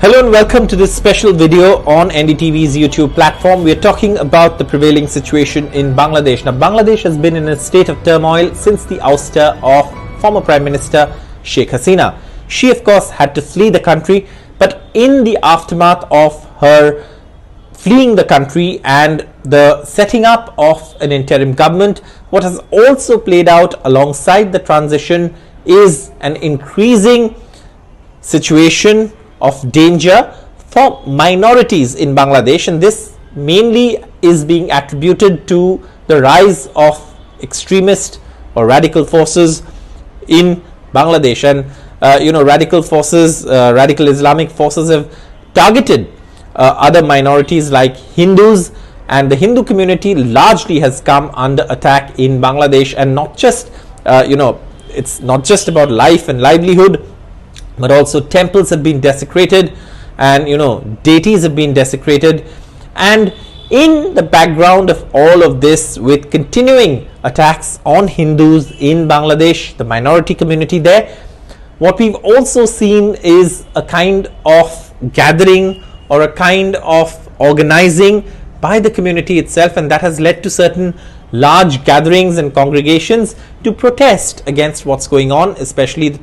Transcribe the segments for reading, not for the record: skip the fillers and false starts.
Hello and welcome to this special video on NDTV's YouTube platform. We are talking about the prevailing situation in Bangladesh. Now, Bangladesh has been in a state of turmoil since the ouster of former Prime Minister Sheikh Hasina. She, of course, had to flee the country, but in the aftermath of her fleeing the country and the setting up of an interim government, what has also played out alongside the transition is an increasing situation of danger for minorities in Bangladesh, and this mainly is being attributed to the rise of extremist or radical forces in Bangladesh. And radical forces, radical Islamic forces have targeted other minorities like Hindus, and the Hindu community largely has come under attack in Bangladesh. And not just it's not just about life and livelihood, but also temples have been desecrated, and deities have been desecrated. And in the background of all of this, with continuing attacks on Hindus in Bangladesh, the minority community there, what we've also seen is a kind of gathering or a kind of organizing by the community itself, and that has led to certain large gatherings and congregations to protest against what's going on, especially the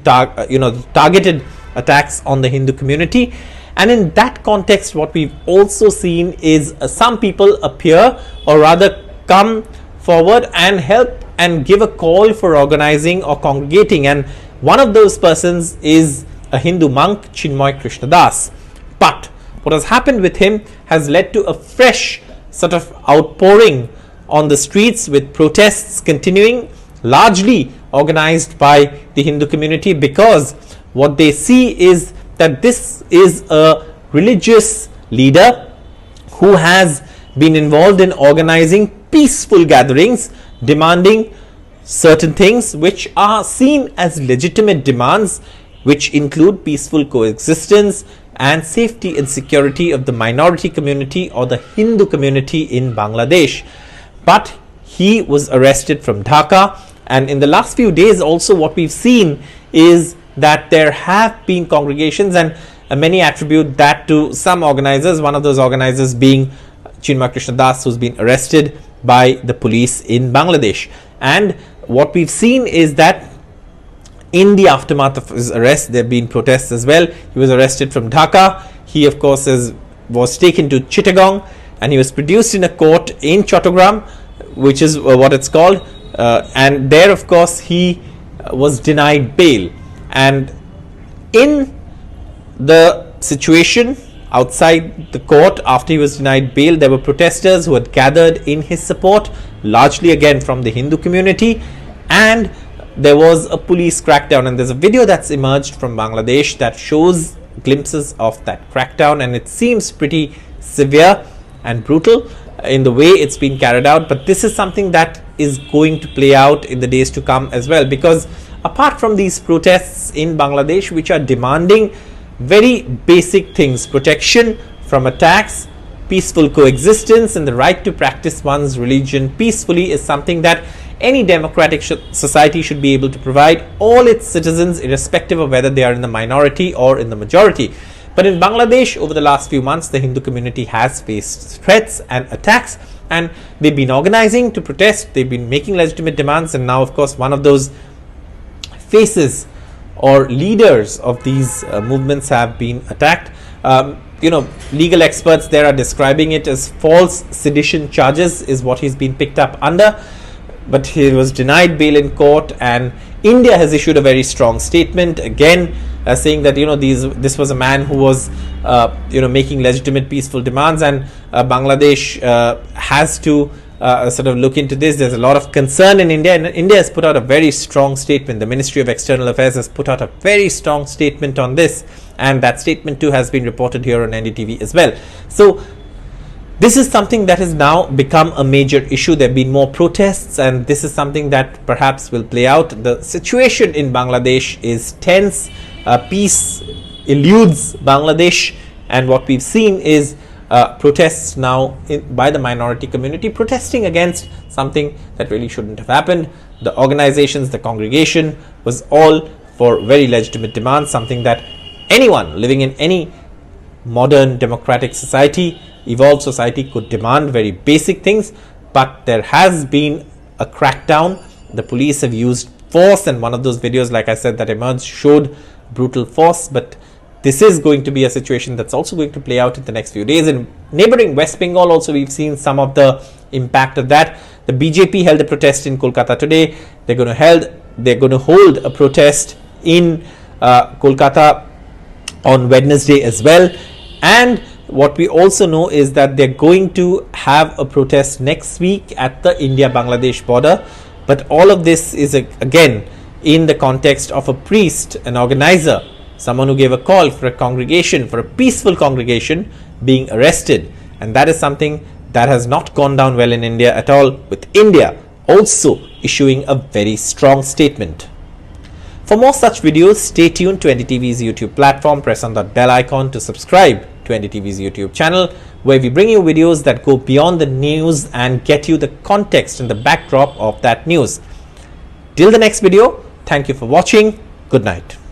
targeted attacks on the Hindu community. And in that context, what we've also seen is some people appear, or rather come forward and help and give a call for organizing or congregating, and one of those persons is a Hindu monk, Chinmoy Krishna. But what has happened with him has led to a fresh sort of outpouring on the streets, with protests continuing, largely organized by the Hindu community, because what they see is that this is a religious leader who has been involved in organizing peaceful gatherings, demanding certain things which are seen as legitimate demands, which include peaceful coexistence and safety and security of the minority community or the Hindu community in Bangladesh. But he was arrested from Dhaka, and in the last few days also what we've seen is that there have been congregations, and many attribute that to some organizers, one of those organizers being Chinmoy Krishna, who's been arrested by the police in Bangladesh. And what we've seen is that in the aftermath of his arrest, there have been protests as well. He was arrested from Dhaka. He, of course, was taken to Chattogran, and he was produced in a court in Chattogran, which is what it's called. And there, of course, he was denied bail. And in the situation outside the court, after he was denied bail, there were protesters who had gathered in his support, largely again from the Hindu community, and there was a police crackdown. And there's a video that's emerged from Bangladesh that shows glimpses of that crackdown, and it seems pretty severe and brutal in the way it's been carried out. But this is something that is going to play out in the days to come as well, because apart from these protests in Bangladesh, which are demanding very basic things, protection from attacks, peaceful coexistence, and the right to practice one's religion peacefully, is something that any democratic society should be able to provide all its citizens, irrespective of whether they are in the minority or in the majority. But in Bangladesh, over the last few months, the Hindu community has faced threats and attacks, and they've been organizing to protest, they've been making legitimate demands, and now, of course, one of those faces or leaders of these movements have been attacked. Legal experts there are describing it as false sedition charges is what he's been picked up under, but he was denied bail in court. And India has issued a very strong statement again, saying that this was a man who was making legitimate peaceful demands, and Bangladesh has to sort of look into this. There's a lot of concern in India, and India has put out a very strong statement. The Ministry of External Affairs has put out a very strong statement on this, and that statement too has been reported here on NDTV as well. So this is something that has now become a major issue. There have been more protests, and this is something that perhaps will play out. The situation in Bangladesh is tense. Peace eludes Bangladesh, and what we've seen is protests now by the minority community, protesting against something that really shouldn't have happened. The organizations, the congregation was all for very legitimate demands, something that anyone living in any modern democratic society, evolved society could demand very basic things, but there has been a crackdown. The police have used force, and one of those videos, like I said, that emerged showed brutal force. But this is going to be a situation that's also going to play out in the next few days. In neighboring West Bengal also, we've seen some of the impact of that. The BJP held a protest in Kolkata today. They're going to hold a protest in Kolkata on Wednesday as well. And what we also know is that they're going to have a protest next week at the India-Bangladesh border. But all of this is again in the context of a priest, an organizer, someone who gave a call for a congregation, for a peaceful congregation, being arrested. And that is something that has not gone down well in India at all, with India also issuing a very strong statement. For more such videos, stay tuned to NDTV's YouTube platform. Press on that bell icon to subscribe to NDTV's YouTube channel, where we bring you videos that go beyond the news and get you the context and the backdrop of that news. Till the next video, thank you for watching. Good night.